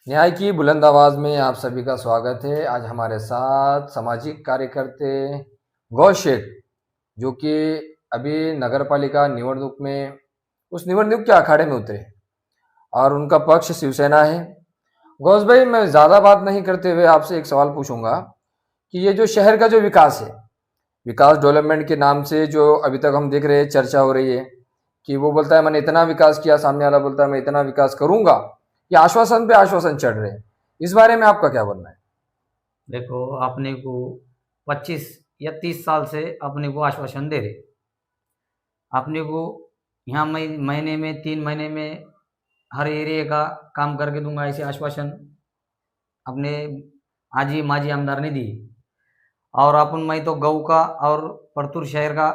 न्याय की बुलंद आवाज में आप सभी का स्वागत है। आज हमारे साथ सामाजिक कार्यकर्ते गौश शेख, जो कि अभी नगर पालिका निवडणूक में उस निवडणूक के अखाड़े में उतरे और उनका पक्ष शिवसेना है। गौश भाई, मैं ज़्यादा बात नहीं करते हुए आपसे एक सवाल पूछूंगा कि ये जो शहर का जो विकास है, विकास डेवलपमेंट के नाम से जो अभी तक हम देख रहे हैं, चर्चा हो रही है कि वो बोलता है मैंने इतना विकास किया, सामने वाला बोलता है मैं इतना विकास करूंगा। ये आश्वासन पे आश्वासन चढ़ रहे हैं। इस बारे में आपका क्या बोलना है? देखो, अपने को 25 या 30 साल से अपने को आश्वासन दे रहे। अपने को यहाँ महीने में 3 महीने में हर एरिया का काम करके दूंगा, ऐसे आश्वासन अपने आजी माजी आमदार ने दी। और अपन मैं तो गऊ का और परतूर शहर का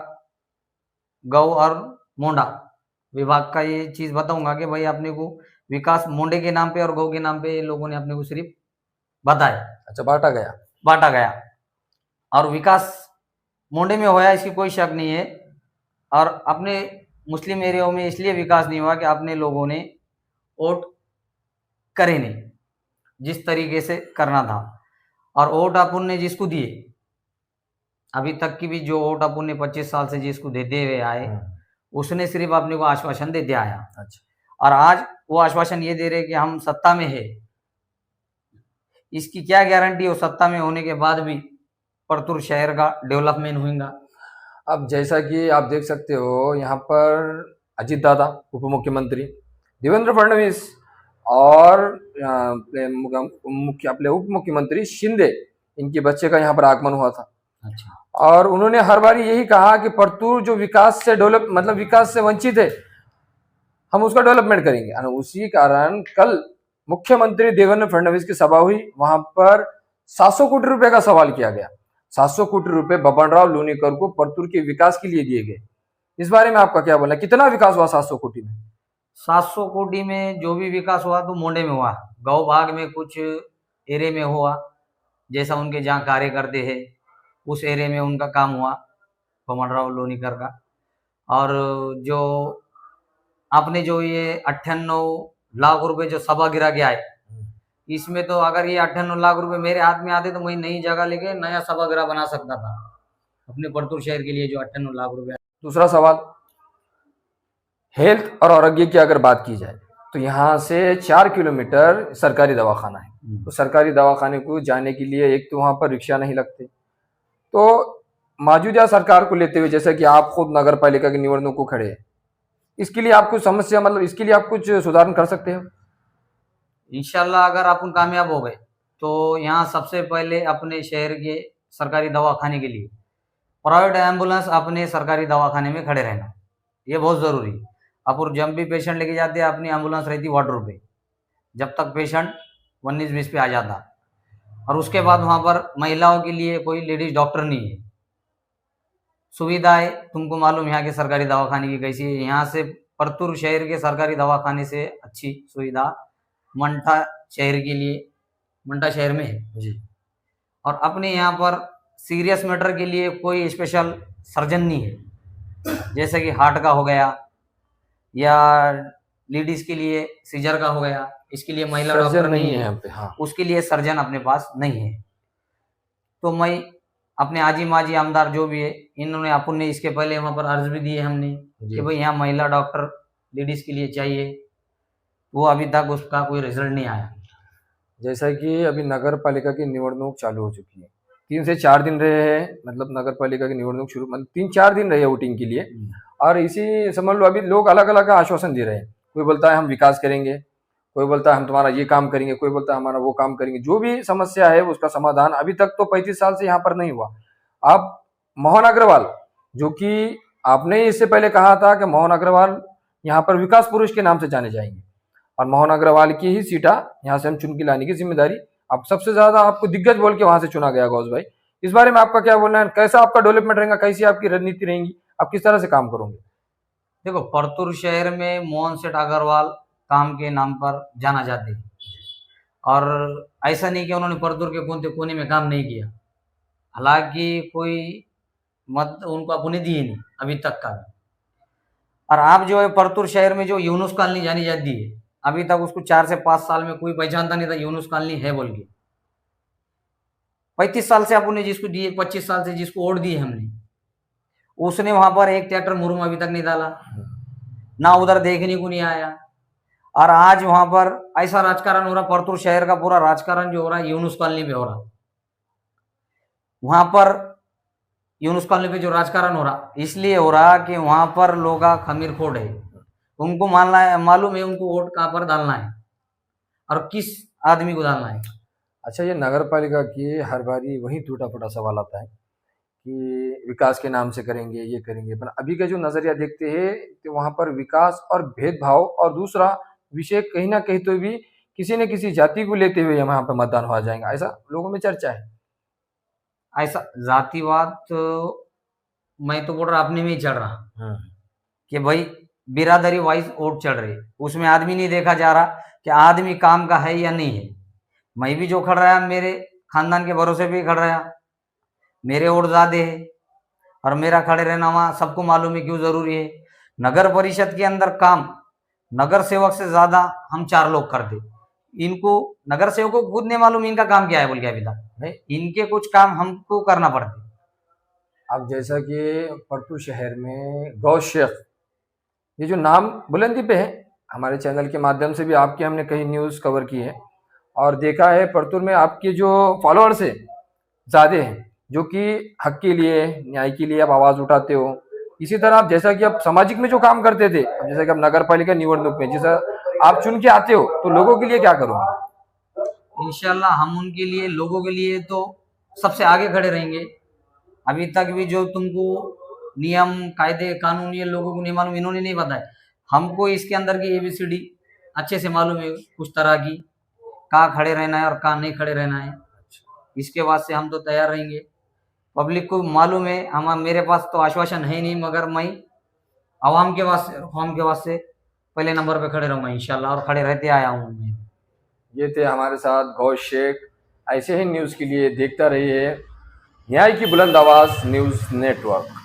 गऊ और मोंडा विभाग का ये चीज़ बताऊंगा कि भाई अपने को विकास मोंडे के नाम पे और गऊ के नाम पे लोगों ने अपने को सिर्फ बताया, अच्छा, बांटा गया। बांटा गया। और विकास मोंडे में होया इसकी कोई शक नहीं है। और अपने मुस्लिम एरियाओं में इसलिए विकास नहीं हुआ कि अपने लोगों ने वोट करे नहीं जिस तरीके से करना था। और वोट अपन ने जिसको दिए, अभी तक की भी जो वोट अपन ने 25 साल से जिसको देते हुए आए, उसने सिर्फ अपने को आश्वासन देते आया। अच्छा। और आज वो आश्वासन ये दे रहे कि हम सत्ता में है। इसकी क्या गारंटी हो सत्ता में होने के बाद भी परतूर शहर का डेवलपमेंट होगा? अब जैसा कि आप देख सकते हो, यहाँ पर अजित दादा उप मुख्यमंत्री, देवेंद्र फडणवीस और अपने उप मुख्यमंत्री शिंदे, इनके बच्चे का यहाँ पर आगमन हुआ था। अच्छा। और उन्होंने हर बार यही कहा कि परतूर जो विकास से डेवलप मतलब विकास से वंचित है, हम उसका डेवलपमेंट करेंगे। और उसी कारण कल मुख्यमंत्री देवेंद्र फडणवीस की सभा हुई, वहां पर 700 कोटी रुपए का सवाल किया गया। 700 कोटी रुपए बबनराव लोनीकर को परतूर के विकास के लिए दिए गए। इस बारे में आपका क्या बोलना है? कितना विकास हुआ 700 कोटी में? 700 कोटी में जो भी विकास हुआ तो मोंडे में हुआ, गौ भाग में कुछ एरिया में हुआ, जैसा उनके जहाँ कार्य करते हैं उस एरिया में उनका काम हुआ बबनराव लोनीकर का। और जो आपने जो ये 98 लाख रुपए जो सभा गिरा के आए, इसमें तो अगर ये 98 लाख रुपए मेरे हाथ में आते तो मैं नई जगह लेके नया सभागृह बना सकता था अपने परतूर शहर के लिए, जो 98 लाख रुपए। दूसरा सवाल, हेल्थ और आरोग्य की अगर बात की जाए तो यहाँ से 4 किलोमीटर सरकारी दवाखाना है। तो सरकारी दवाखाने को जाने के लिए एक तो वहाँ पर रिक्शा नहीं लगते। तो मौजूदा सरकार को लेते हुए, जैसे कि आप खुद नगर पालिका की निवडणूक को खड़े हैं, इसके लिए आप कुछ समस्या मतलब इसके लिए आप कुछ सुधार कर सकते हो? इंशाल्लाह अगर अपन कामयाब हो गए तो यहाँ सबसे पहले अपने शहर के सरकारी दवाखाने के लिए प्राइवेट एम्बुलेंस अपने सरकारी दवाखाने में खड़े रहना, ये बहुत ज़रूरी। अपन जब भी पेशेंट लेके जाते हैं अपनी एम्बुलेंस रहती वार्ड पे, जब तक पेशेंट 19-20 पे आ जाता। और उसके बाद वहाँ पर महिलाओं के लिए कोई लेडीज डॉक्टर नहीं है। सुविधाएं तुमको मालूम यहाँ के सरकारी दवाखाने की कैसी है। यहाँ से परतूर शहर के सरकारी दवाखाने से अच्छी सुविधा मंठा शहर के लिए, मंठा शहर में है जी। और अपने यहाँ पर सीरियस मैटर के लिए कोई स्पेशल सर्जन नहीं है, जैसे कि हार्ट का हो गया या लेडीज के लिए सीजर का हो गया, इसके लिए महिला डॉक्टर नहीं है यहाँ पे। हाँ। उसके लिए सर्जन अपने पास नहीं है। तो मैं अपने आजी माजी आमदार जो भी है, इन्होंने अपन ने इसके पहले वहाँ पर अर्ज भी दिए हमने कि भाई यहाँ महिला डॉक्टर लेडीज के लिए चाहिए, वो अभी तक उसका कोई रिजल्ट नहीं आया। जैसा कि अभी नगर पालिका की निवडणूक चालू हो चुकी है, 3 से 4 दिन रहे हैं, मतलब नगर पालिका की निवडणूक शुरू, मतलब 3-4 दिन रहे वोटिंग के लिए। और इसी समझ लो अभी लोग अलग अलग आश्वासन दे रहे हैं। कोई बोलता है हम विकास करेंगे, कोई बोलता है हम तुम्हारा ये काम करेंगे, कोई बोलता है हमारा वो काम करेंगे। जो भी समस्या है उसका समाधान अभी तक तो 35 साल से यहाँ पर नहीं हुआ। आप मोहन अग्रवाल, जो कि आपने इससे पहले कहा था कि मोहन अग्रवाल यहाँ पर विकास पुरुष के नाम से जाने जाएंगे, और मोहन अग्रवाल की ही सीटा यहाँ से हम चुन के लाने की जिम्मेदारी, अब सबसे ज्यादा आपको दिग्गज बोल के वहां से चुना गया गौस भाई। इस बारे में आपका क्या बोलना है? कैसा आपका डेवलपमेंट रहेगा, कैसी आपकी रणनीति रहेगी, आप किस तरह से काम करोगे? देखो, परतूर शहर में मोहन सेठ अग्रवाल काम के नाम पर जाना जाते हैं और ऐसा नहीं कि उन्होंने परतूर के कोने कोने में काम नहीं किया। हालांकि कोई मत उनको अपने दिए नहीं अभी तक का भी। और आप जो है परतूर शहर में जो यूनुस कॉलोनी जानी जाती है, अभी तक उसको 4 से 5 साल में कोई पहचानता नहीं था यूनुस कॉलोनी है बोल के। 35 साल से अपन ने जिसको दिए, 25 साल से जिसको वोट दिए हमने, उसने वहां पर एक ट्रैक्टर मुरुम अभी तक नहीं डाला, ना उधर देखने को नहीं आया। और आज वहां पर ऐसा राजकारण हो रहा, परतूर शहर का पूरा राजकारण जो हो रहा है यूनुस कॉलोनी पे हो रहा। वहां पर यूनुस कॉलोनी पे जो राजकारण हो रहा इसलिए हो रहा कि वहां पर लोग खमीर खोट है, उनको मालूम है उनको वोट कहाँ पर डालना है और किस आदमी को डालना है। अच्छा, ये नगर पालिका की हर बारी वही टूटा फूटा सवाल आता है कि विकास के नाम से करेंगे, ये करेंगे, पर अभी का जो नजरिया देखते हैं तो वहां पर विकास और भेदभाव और दूसरा विषय कहीं ना कहीं तो भी किसी न किसी जाति को लेते हुए वहां पर मतदान हो जाएगा, ऐसा लोगों में चर्चा है। ऐसा जातिवाद तो मैं तो बोल रहा अपने में ही चल रहा कि भाई बिरादरी वाइज वोट चल रही, उसमें आदमी नहीं देखा जा रहा कि आदमी काम का है या नहीं है। मैं भी जो खड़ रहा मेरे खानदान के भरोसे पे खड़ रहा, मेरे वोट ज्यादा है और मेरा खड़े रहना वहां सबको मालूम है क्यों जरूरी है। नगर परिषद के अंदर काम नगर सेवक से ज्यादा हम 4 लोग करते, इनको नगर सेवकों को खुद नहीं मालूम इनका काम क्या है बोल के अभी तक नहीं, इनके कुछ काम हमको करना पड़ते। अब जैसा कि परतूर शहर में गौशेख ये जो नाम बुलंदी पे है, हमारे चैनल के माध्यम से भी आपके हमने कई न्यूज़ कवर की है और देखा है परतूर में आपके जो फॉलोअर्स है ज़्यादा हैं, जो कि हक के लिए, न्याय के लिए आप आवाज़ उठाते हो। इसी तरह आप जैसा कि आप सामाजिक में जो काम करते थे, अब जैसा कि आप नगर पालिका निवडणूक में जैसा आप चुन के आते हो, तो लोगों के लिए क्या करोगे? इंशाल्लाह हम उनके लिए, लोगों के लिए तो सबसे आगे खड़े रहेंगे। अभी तक भी जो तुमको नियम कायदे कानून ये लोगों को नहीं मालूम, इन्होंने नहीं बताया, हमको इसके अंदर की ABCD अच्छे से मालूम है, कुछ तरह की कहाँ खड़े रहना है और कहाँ नहीं खड़े रहना है। इसके बाद से हम तो तैयार रहेंगे, पब्लिक को मालूम है। हम मेरे पास तो आश्वासन है नहीं, मगर मैं आवाम के वास्ते पहले नंबर पे खड़े रहूंगा इंशाल्लाह, और खड़े रहते आया हूँ मैं। ये थे हमारे साथ गौशेख। ऐसे ही न्यूज़ के लिए देखता रहिए न्याय की बुलंद आवाज़ न्यूज़ नेटवर्क।